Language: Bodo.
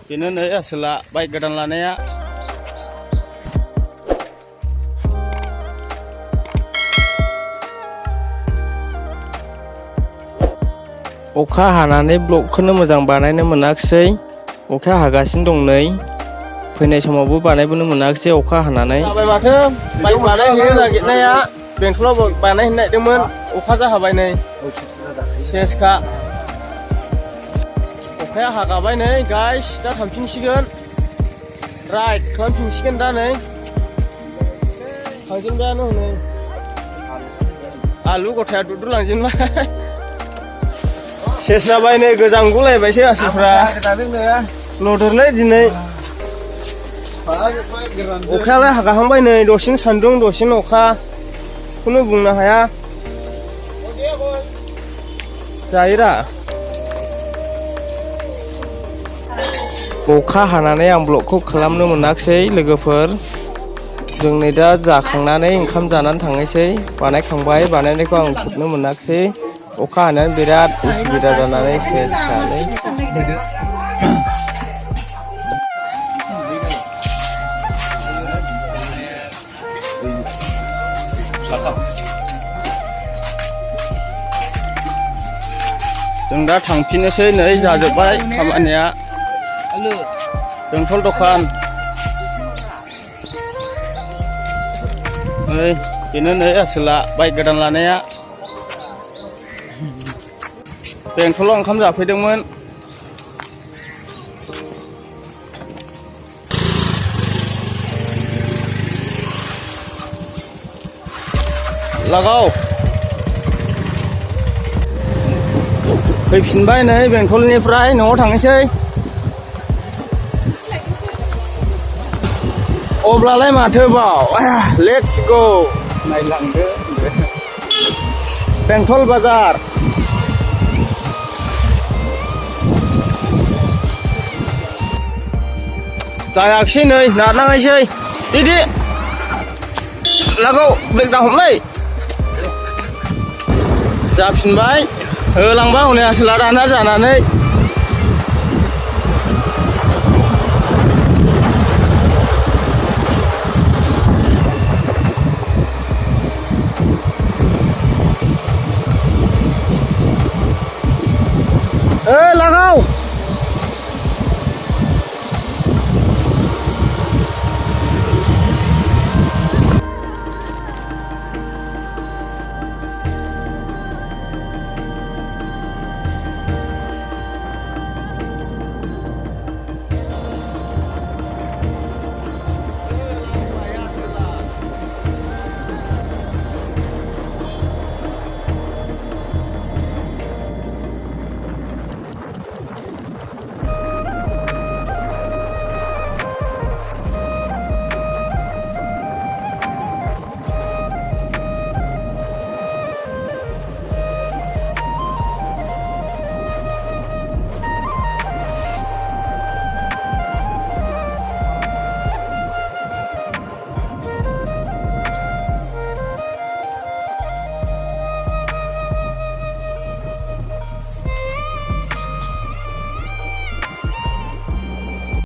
बेनो नै आसोला बाइक गोदान लानाया। अखा हानानै ब्लकखौनो मोजां बानायनो मोनाखिसै। अखा हागासिनो दं नै। फैनाय समावबो बानायबोनो मोनाखिसै अखा हानानै। जाबाय माथो बाइक बानायहैनो नागिरनाया बेंथलाव बानायहैनो नागिरदोंमोन। अखा जाहाबाय नै सेसखा। अखाया हागाबाय नै गाइस, दा थांफिनसिगोन। राइट खालामफिनसिगोन दा नै। थांजेनबायानो हनै आलु गथाया दुद्रु लांजेनबाय। सेस जाबाय नै गोजांगुलायबायसो आसिफ्रा। लदरलै दिनै अखायालाय हागाहांबाय नै, दसेनो सान्दुं दसेनो अखा, खुनु बुंनो हाया। जायोरा अखा हानानै आं ब्लगखौ खालामनो मोनाखिसै लोगोफोर। जों नै दा जाखांनानै ओंखाम जानानै थांनोसै। बानायखांबाय, बानायनायखौ आं खेबनो मोनाखिसै। अखा हानानै बिराद उसुबिदा जानानै सेस जानानै। जों दा थांफिननोसै नै, जाजोब्बाय खामानिया। बेंथल दखान नै, बेनो नै आसोला बाइक गोदान लानाया। बेंथलाव ओंखाम जाफैदोंमोन। लागाव फैफिनबाय नै बेंथलनिफ्राय न'आव थांनोसै। अब्लालाय माथोबाव, लेट्स गो। नायलांदो बेंथल बाजार। जायाखिसै नै, नारनाङासै दिदि लागाव ब्रेक दा हमलै। जाफिनबाय होलांबा हनै आसोला दाना जानानै।